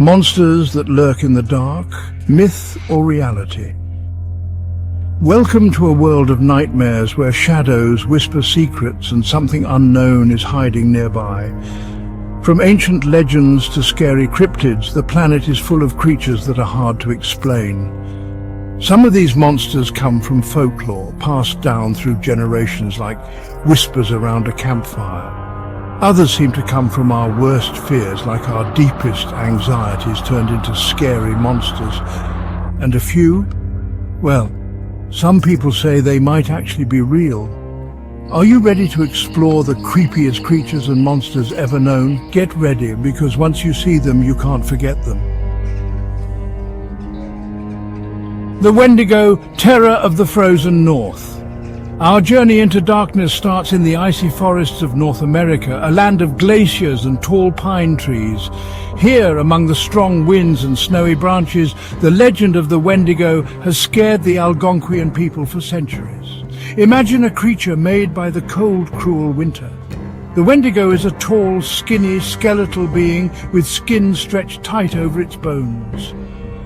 Monsters that lurk in the dark, myth or reality? Welcome to a world of nightmares where shadows whisper secrets and something unknown is hiding nearby. From ancient legends to scary cryptids, the planet is full of creatures that are hard to explain. Some of these monsters come from folklore, passed down through generations like whispers around a campfire. Others seem to come from our worst fears, like our deepest anxieties turned into scary monsters. And a few, well, some people say they might actually be real. Are you ready to explore the creepiest creatures and monsters ever known? Get ready, because once you see them, you can't forget them. The Wendigo, terror of the frozen north. Our journey into darkness starts in the icy forests of North America, a land of glaciers and tall pine trees. Here, among the strong winds and snowy branches, the legend of the Wendigo has scared the Algonquian people for centuries. Imagine a creature made by the cold, cruel winter. The Wendigo is a tall, skinny, skeletal being with skin stretched tight over its bones.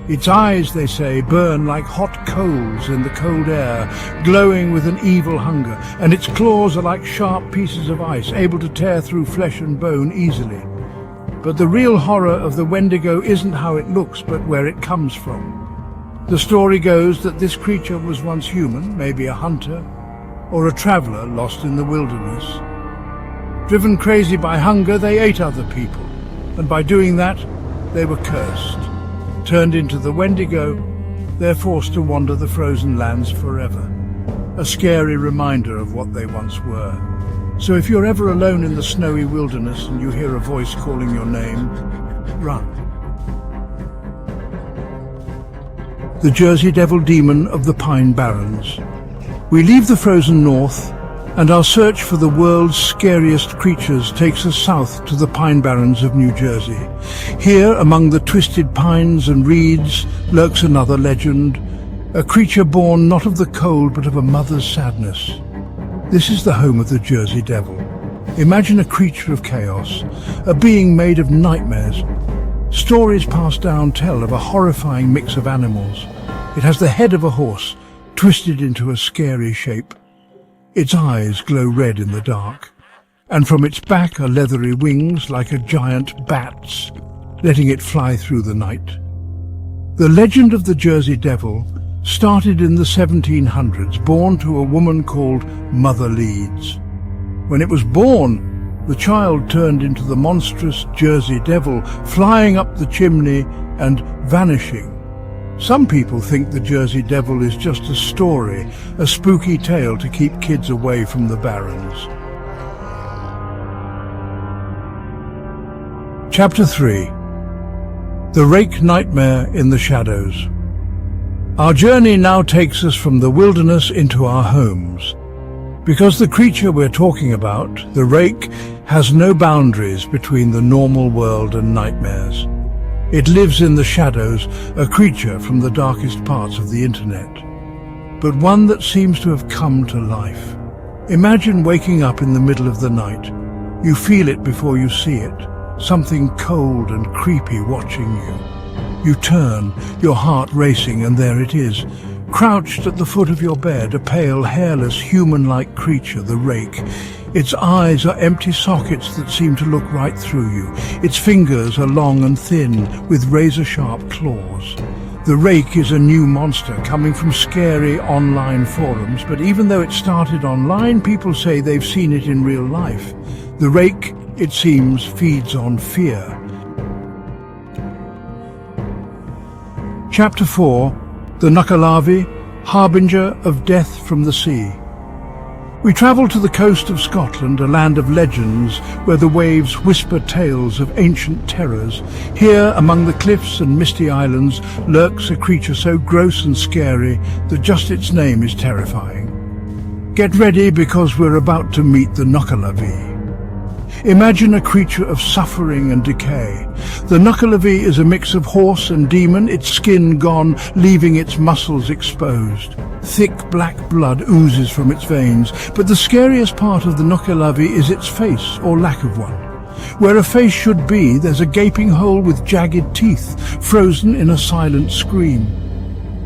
Its eyes, they say, burn like hot coals in the cold air, glowing with an evil hunger, and its claws are like sharp pieces of ice, able to tear through flesh and bone easily. But the real horror of the Wendigo isn't how it looks, but where it comes from. The story goes that this creature was once human, maybe a hunter, or a traveler lost in the wilderness. Driven crazy by hunger, they ate other people, and by doing that, they were cursed. Turned into the Wendigo, they're forced to wander the frozen lands forever. A scary reminder of what they once were. So if you're ever alone in the snowy wilderness and you hear a voice calling your name, run. The Jersey Devil Demon of the Pine Barrens. We leave the frozen north, and our search for the world's scariest creatures takes us south to the Pine Barrens of New Jersey. Here, among the twisted pines and reeds, lurks another legend, a creature born not of the cold but of a mother's sadness. This is the home of the Jersey Devil. Imagine a creature of chaos, a being made of nightmares. Stories passed down tell of a horrifying mix of animals. It has the head of a horse, twisted into a scary shape. Its eyes glow red in the dark, and from its back are leathery wings like a giant bat's, letting it fly through the night. The legend of the Jersey Devil started in the 1700s, born to a woman called Mother Leeds. When it was born, the child turned into the monstrous Jersey Devil, flying up the chimney and vanishing. Some people think the Jersey Devil is just a story, a spooky tale to keep kids away from the Barrens. Chapter 3. The Rake Nightmare in the Shadows. Our journey now takes us from the wilderness into our homes. Because the creature we're talking about, the Rake, has no boundaries between the normal world and nightmares. It lives in the shadows, a creature from the darkest parts of the internet, but one that seems to have come to life. Imagine waking up in the middle of the night. You feel it before you see it, something cold and creepy watching you. You turn, your heart racing, and there it is, crouched at the foot of your bed, a pale, hairless, human-like creature, the Rake. Its eyes are empty sockets that seem to look right through you. Its fingers are long and thin, with razor-sharp claws. The Rake is a new monster coming from scary online forums, but even though it started online, people say they've seen it in real life. The Rake, it seems, feeds on fear. Chapter 4. The Nuckelavee, harbinger of death from the sea. We travel to the coast of Scotland, a land of legends where the waves whisper tales of ancient terrors. Here, among the cliffs and misty islands, lurks a creature so gross and scary that just its name is terrifying. Get ready, because we're about to meet the Nuckelavee. Imagine a creature of suffering and decay. The Nuckelavee is a mix of horse and demon, its skin gone, leaving its muscles exposed. Thick black blood oozes from its veins, but the scariest part of the Nuckelavee is its face, or lack of one. Where a face should be, there's a gaping hole with jagged teeth, frozen in a silent scream.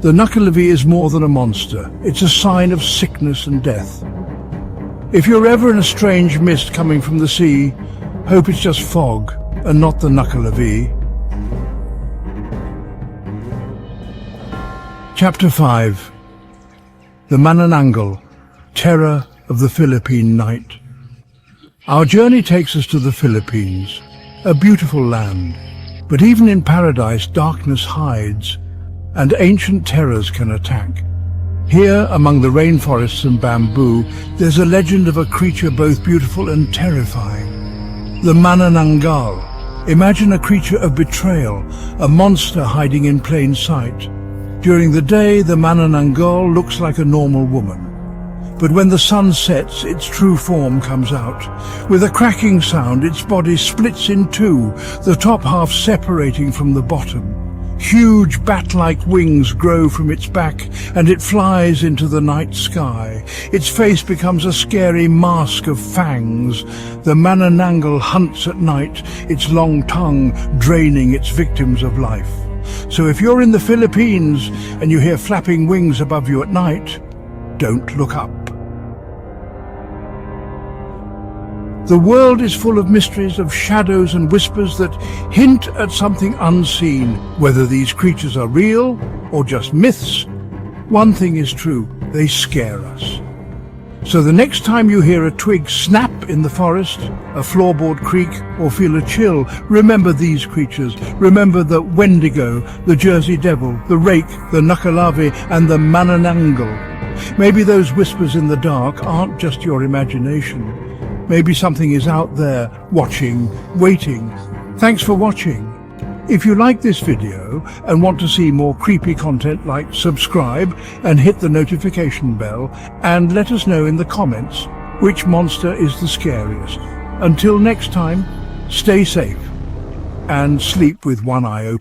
The Nuckelavee is more than a monster. It's a sign of sickness and death. If you're ever in a strange mist coming from the sea, hope it's just fog and not the Nuckelavee. Chapter 5. The Manananggal, Terror of the Philippine Night. Our journey takes us to the Philippines, a beautiful land. But even in paradise, darkness hides, and ancient terrors can attack. Here, among the rainforests and bamboo, there's a legend of a creature both beautiful and terrifying. The Manananggal. Imagine a creature of betrayal, a monster hiding in plain sight. During the day, the Manananggal looks like a normal woman. But when the sun sets, its true form comes out. With a cracking sound, its body splits in two, the top half separating from the bottom. Huge bat-like wings grow from its back, and it flies into the night sky. Its face becomes a scary mask of fangs. The Manananggal hunts at night, its long tongue draining its victims of life. So if you're in the Philippines and you hear flapping wings above you at night, don't look up. The world is full of mysteries, of shadows and whispers that hint at something unseen. Whether these creatures are real or just myths, one thing is true: they scare us. So the next time you hear a twig snap in the forest, a floorboard creak, or feel a chill, remember these creatures. Remember the Wendigo, the Jersey Devil, the Rake, the Nuckelavee, and the Manananggal. Maybe those whispers in the dark aren't just your imagination. Maybe something is out there, watching, waiting. Thanks for watching. If you like this video and want to see more creepy content, subscribe and hit the notification bell, and let us know in the comments which monster is the scariest. Until next time, stay safe and sleep with one eye open.